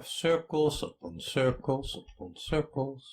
have circles upon circles upon circles.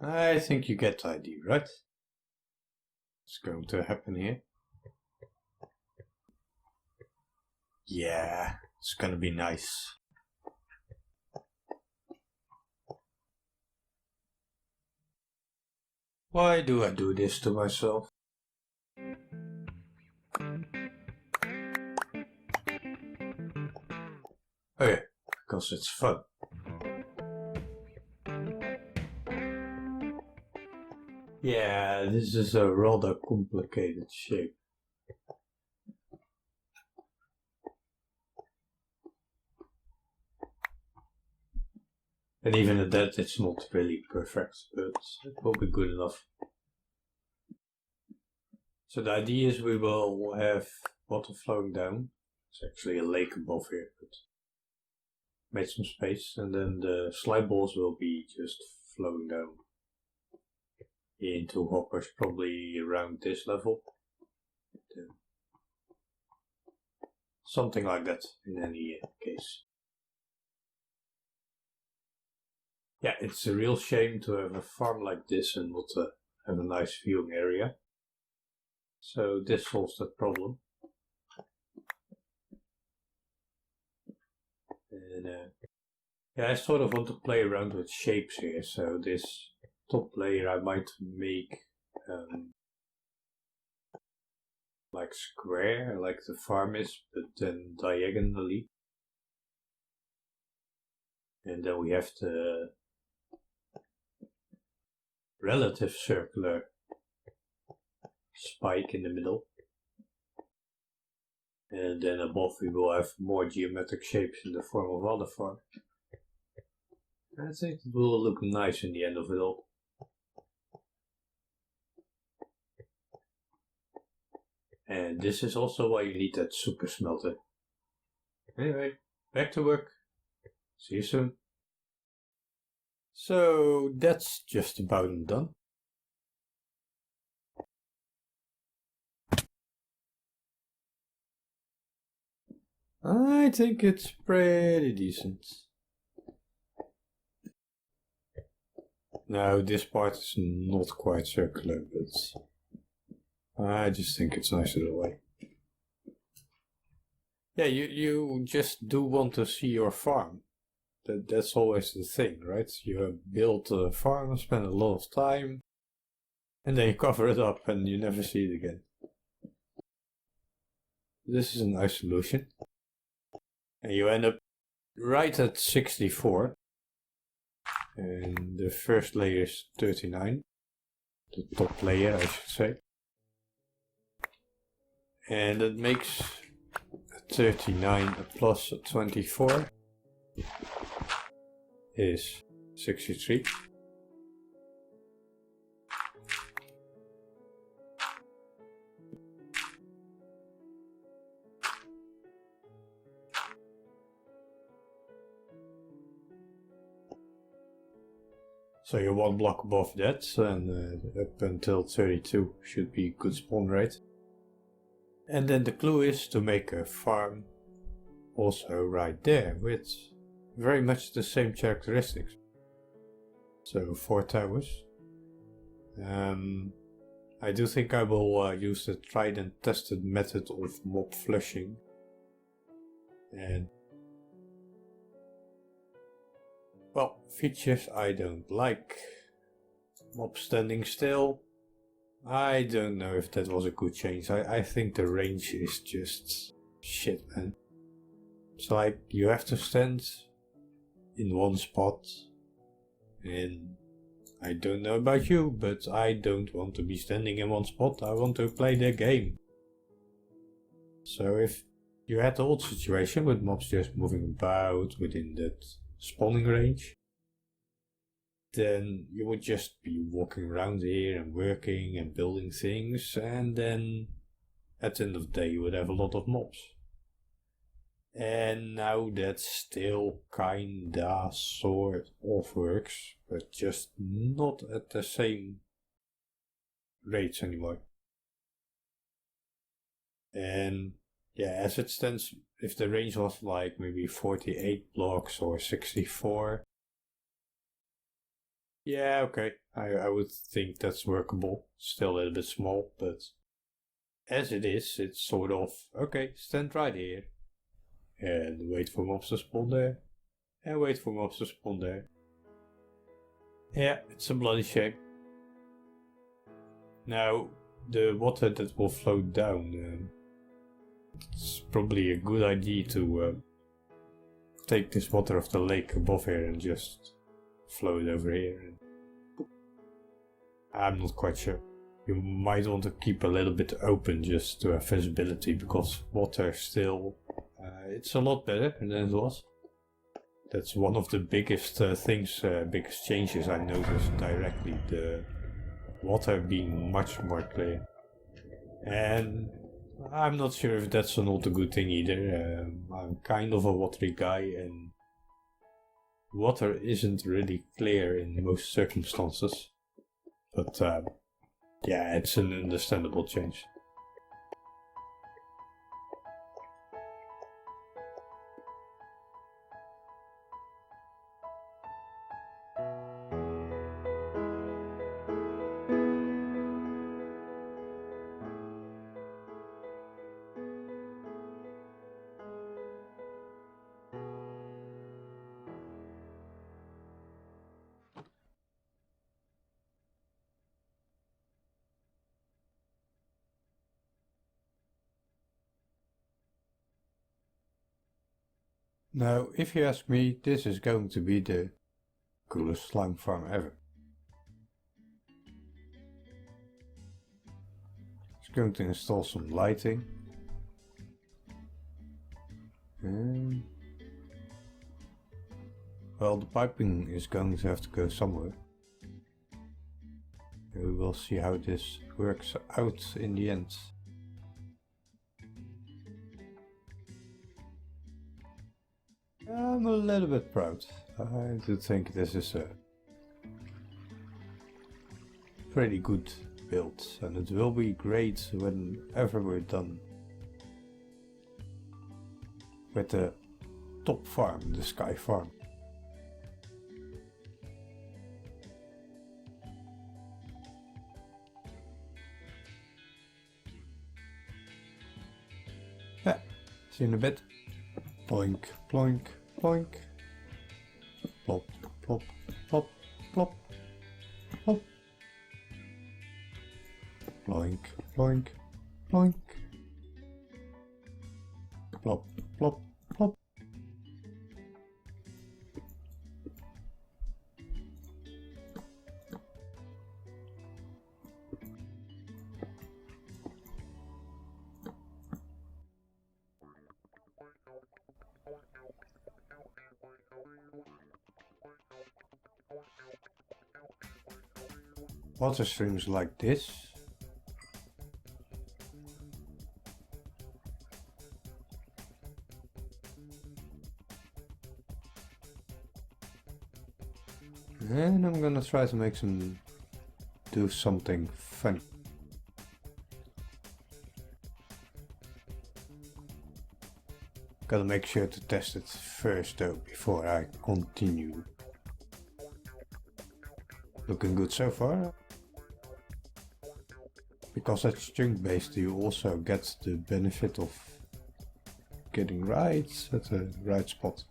I think you get the idea, right? What's going to happen here? Yeah, it's gonna be nice. Why do I do this to myself? Oh yeah, because it's fun. Yeah, this is a rather complicated shape. And even at that, it's not really perfect, but it will be good enough. So the idea is we will have water flowing down. It's actually a lake above here, but made some space, and then the slime balls will be just flowing down into hoppers, probably around this level. Something like that in any case. Yeah, it's a real shame to have a farm like this and not have a nice viewing area. So this solves that problem. And yeah, I sort of want to play around with shapes here. So this top layer I might make like square, like the farm is, but then diagonally. And then we have the relative circular spike in the middle. And then above we will have more geometric shapes in the form of other farm. I think it will look nice in the end of it all. And this is also why you need that super smelter. Anyway, back to work. See you soon. So that's just about done. I think it's pretty decent. Now this part is not quite circular, but I just think it's nicer that way. Yeah, you just do want to see your farm. That's always the thing, right? You build a farm, spend a lot of time, and then you cover it up and you never see it again. This is a nice solution. And you end up right at 64. And the first layer is 39. The top layer, I should say. And that makes 39 plus 24 is 63. So you're one block above that, and up until 32 should be good spawn rate. And then the clue is to make a farm also right there with very much the same characteristics. So 4 towers. I do think I will use the tried and tested method of mob flushing. And well, features I don't like. Mob standing still. I don't know if that was a good change. I think the range is just shit, man. It's like you have to stand in one spot, and I don't know about you, but I don't want to be standing in one spot. I want to play the game. So if you had the old situation with mobs just moving about within that spawning range, then you would just be walking around here and working and building things, and then at the end of the day you would have a lot of mobs. And now that still kinda sort of works, but just not at the same rates anymore. And yeah, as it stands, if the range was like maybe 48 blocks or 64, yeah, okay, I would think that's workable. Still a little bit small, but as it is, it's sort of, okay, stand right here and wait for mobs to spawn there and wait for mobs to spawn there. Yeah, it's a bloody shame. Now, the water that will flow down, it's probably a good idea to take this water off the lake above here and just flow it over here. I'm not quite sure. You might want to keep a little bit open just to have visibility, because water still, it's a lot better than it was. That's one of the biggest biggest changes I noticed directly, the water being much more clear. And I'm not sure if that's not a good thing either. I'm kind of a watery guy, and water isn't really clear in most circumstances. But yeah, it's an understandable change. Now, if you ask me, this is going to be the coolest slime farm ever. It's going to install some lighting. And well, the piping is going to have to go somewhere. And we will see how this works out in the end. I'm a little bit proud. I do think this is a pretty good build, and it will be great whenever we're done with the top farm, the sky farm. Yeah, see you in a bit. Ploink, ploink, ploink. Plop, plop, plop, plop, plop. Ploink, ploink, ploink. Plop, plop, plop. Water streams like this and I'm gonna try to do something fun. Gotta make sure to test it first though before I continue. Looking good so far. Because it's chunk based, you also get the benefit of getting right at the right spot.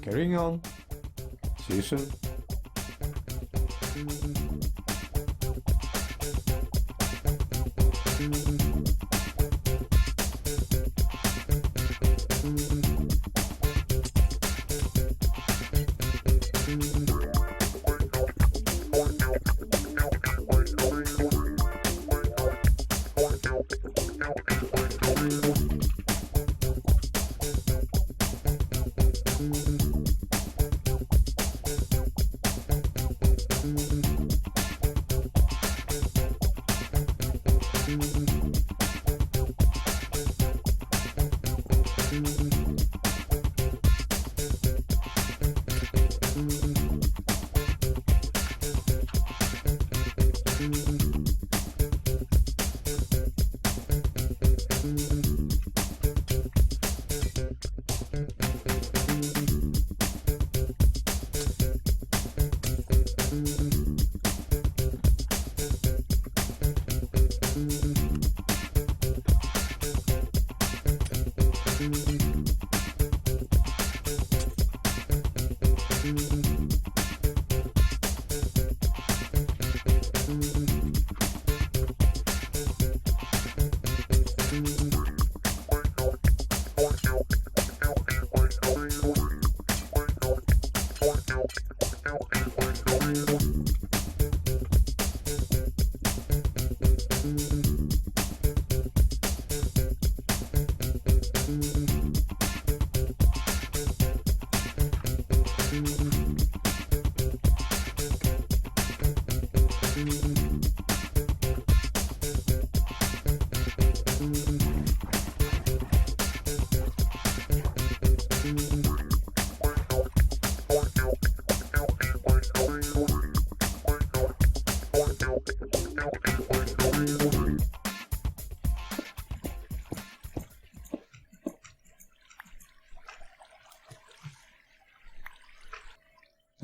Carrying on. See you soon.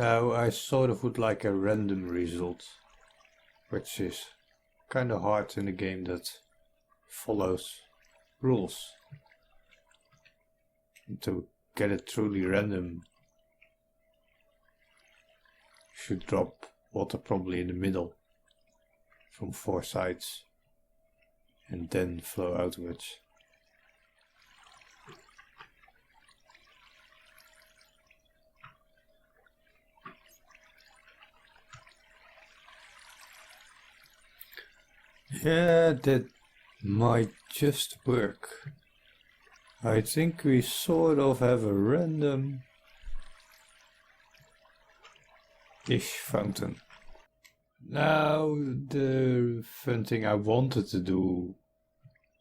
Now I sort of would like a random result, which is kind of hard in a game that follows rules. And to get it truly random, you should drop water probably in the middle from 4 sides and then flow outwards. Yeah, that might just work. I think we sort of have a random-ish fountain. Now, the fun thing I wanted to do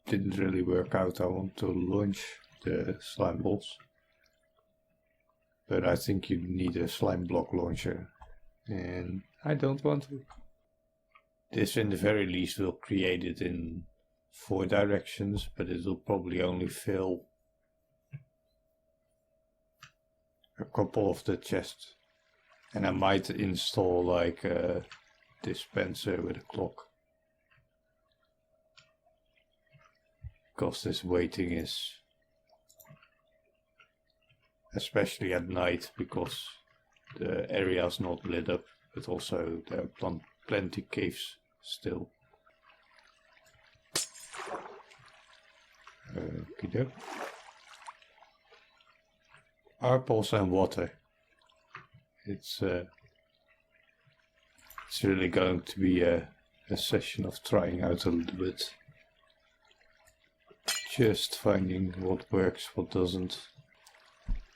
didn't really work out. I want to launch the slime balls. But I think you need a slime block launcher. And I don't want to. This in the very least will create it in 4 directions, but it will probably only fill a couple of the chests. And I might install like a dispenser with a clock. Because this waiting is, especially at night, because the area is not lit up, but also there are plenty caves still. Okay. arPos and water. It's really going to be a session of trying out a little bit. Just finding what works, what doesn't.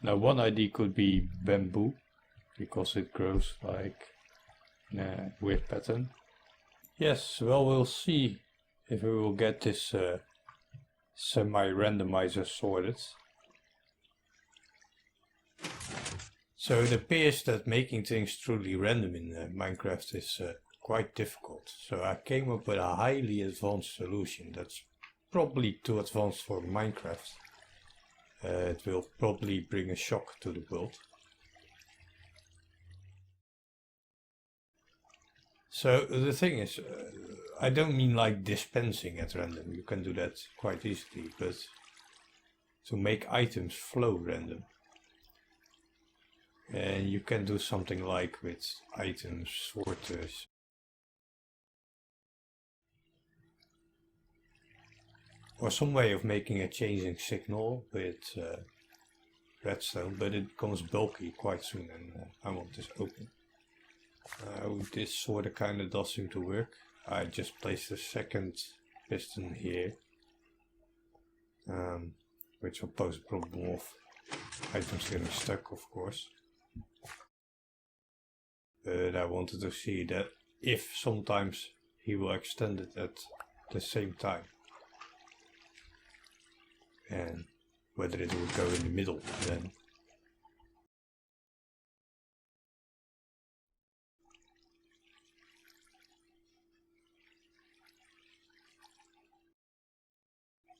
Now one idea could be bamboo, because it grows like in a weird pattern. Yes, well, we'll see if we will get this semi-randomizer sorted. So it appears that making things truly random in Minecraft is quite difficult. So I came up with a highly advanced solution that's probably too advanced for Minecraft. It will probably bring a shock to the world. So the thing is, I don't mean like dispensing at random, you can do that quite easily, but to make items flow random. And you can do something like with items, sorters. Or some way of making a changing signal with redstone, but it becomes bulky quite soon and I want this open. This sort of kind of does seem to work. I just placed a second piston here, which will pose a problem of items getting stuck, of course. But I wanted to see that if sometimes he will extend it at the same time. And whether it will go in the middle then.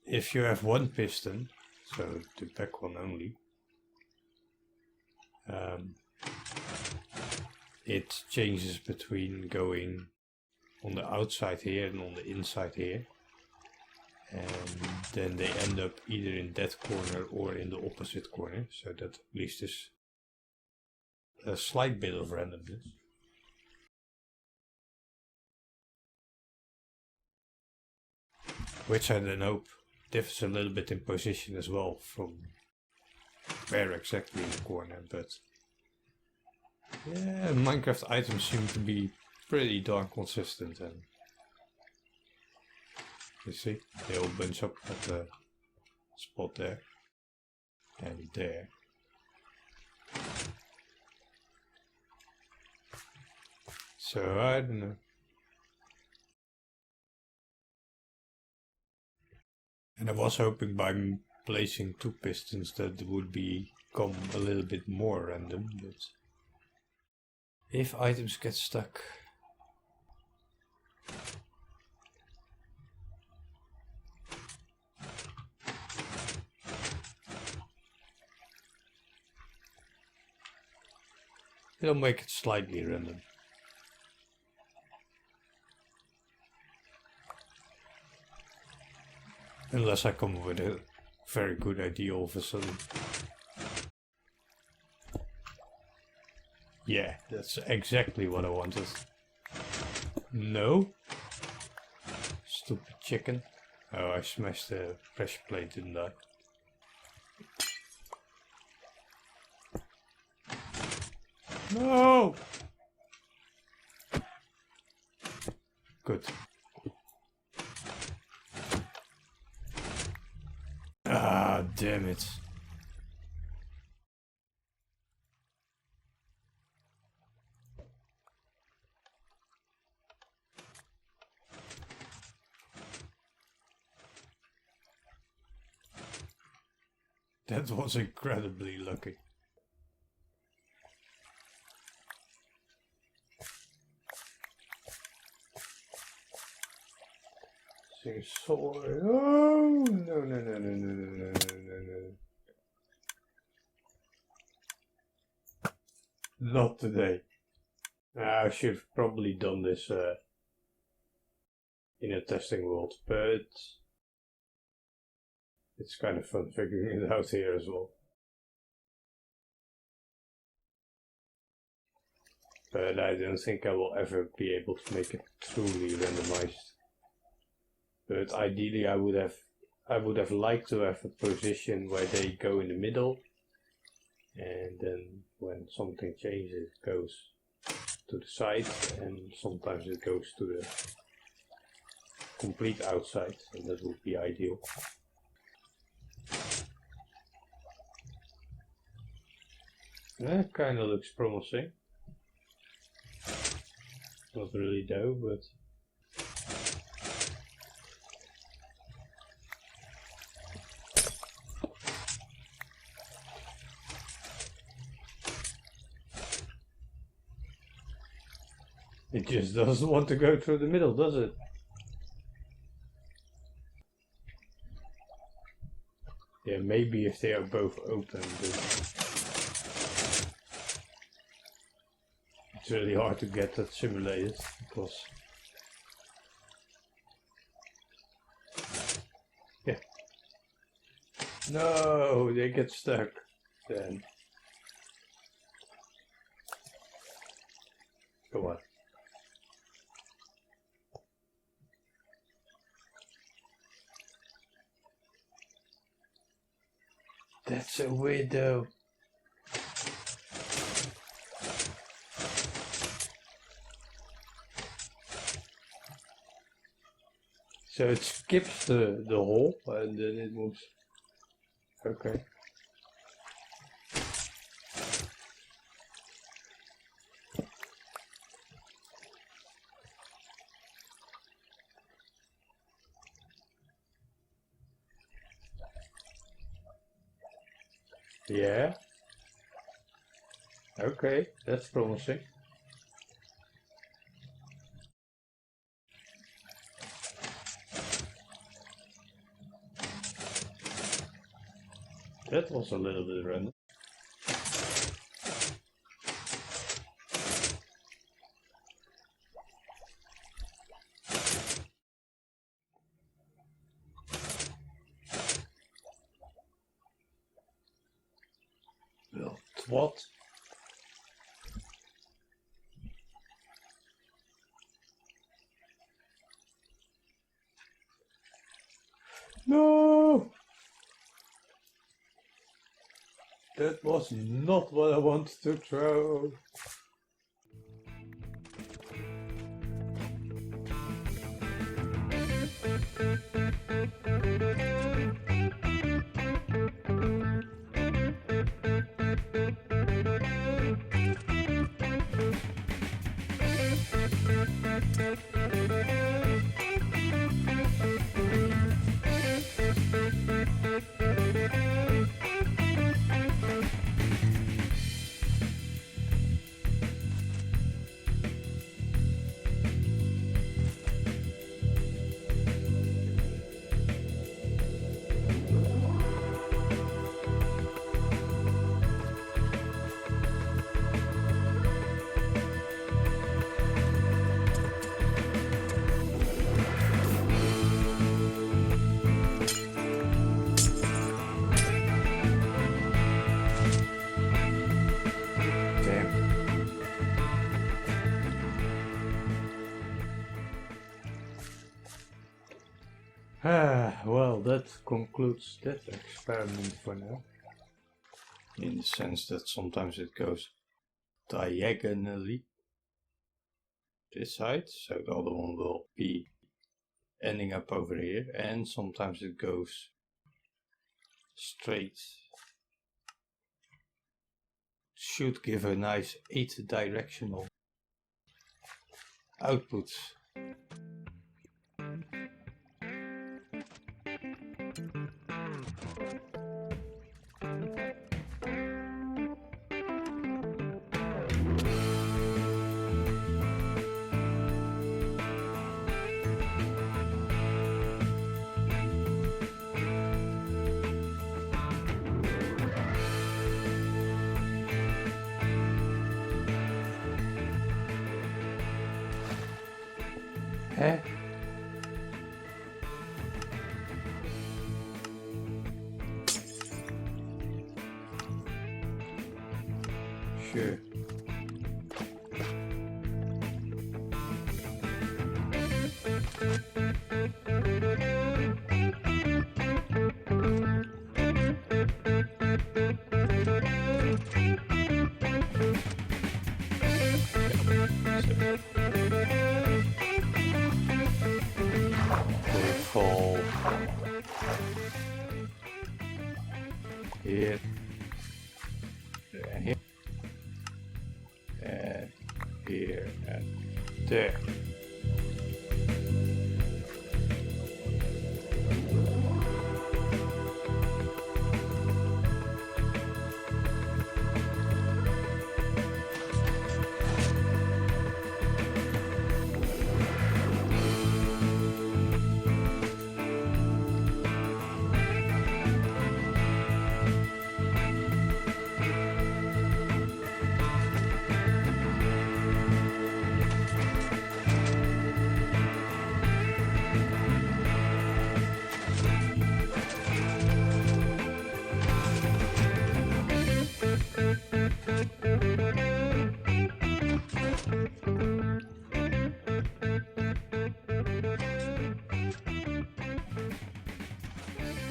If you have one piston, so the back one only, it changes between going on the outside here and on the inside here. And then they end up either in that corner or in the opposite corner, so that at least is a slight bit of randomness. Which I then hope differs a little bit in position as well from where exactly in the corner, but yeah, Minecraft items seem to be pretty darn consistent, and you see, they all bunch up at the spot there and there. So I don't know. And I was hoping by placing 2 pistons that it would become a little bit more random, but if items get stuck. It'll make it slightly random. Unless I come up with a very good idea all of a sudden. Yeah, that's exactly what I wanted. No. Stupid chicken. Oh, I smashed the pressure plate, didn't I? No! Good. Ah, damn it. That was incredibly lucky. Sorry. Oh, no. Not today. I should have probably done this in a testing world, but it's kind of fun figuring it out here as well. But I don't think I will ever be able to make it truly randomized. But ideally I would have liked to have a position where they go in the middle, and then when something changes it goes to the side, and sometimes it goes to the complete outside, and that would be ideal. That kind of looks promising. Not really though, but it just doesn't want to go through the middle, does it? Yeah, maybe if they are both open, but it's really hard to get that simulated because yeah. No, they get stuck then. Come on. That's a weirdo. So it skips the hole and then it moves. Okay. Yeah. Okay, that's promising. That was a little bit random. What? No! That was not what I wanted to throw. Well, that concludes that experiment for now. In the sense that sometimes it goes diagonally this side, so the other one will be ending up over here, and sometimes it goes straight. Should give a nice 8-directional output. Hè? Sure. Fall here and here and here and there.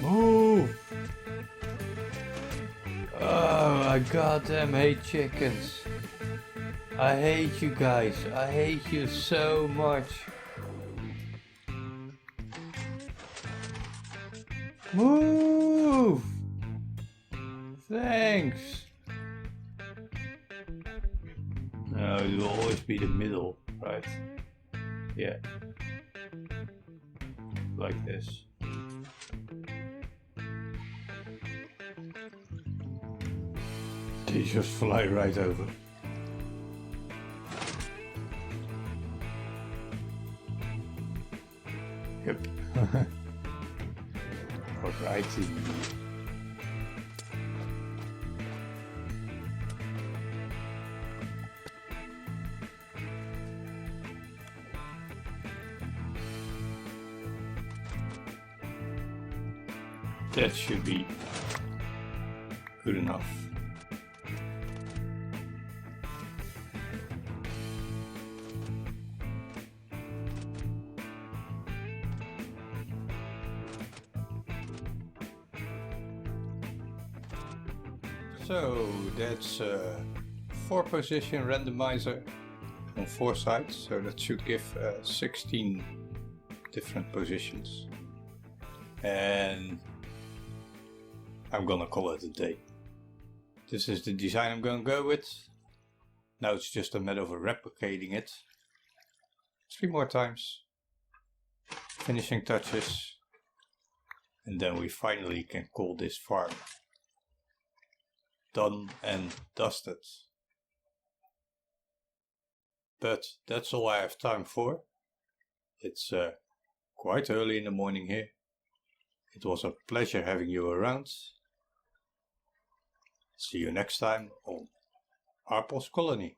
Move! Oh, I goddamn hate chickens. I hate you guys. I hate you so much. Move! Thanks. No, it will always be the middle, right? Yeah. Like this. They just fly right over. Yep. Alrighty. That should be good enough. So that's a 4-position randomizer on 4 sides, so that should give 16 different positions. And I'm gonna call it a day. This is the design I'm gonna go with. Now it's just a matter of replicating it 3 more times, finishing touches, and then we finally can call this farm done and dusted. But that's all I have time for. It's quite early in the morning here. It was a pleasure having you around. See you next time on arPos Colony.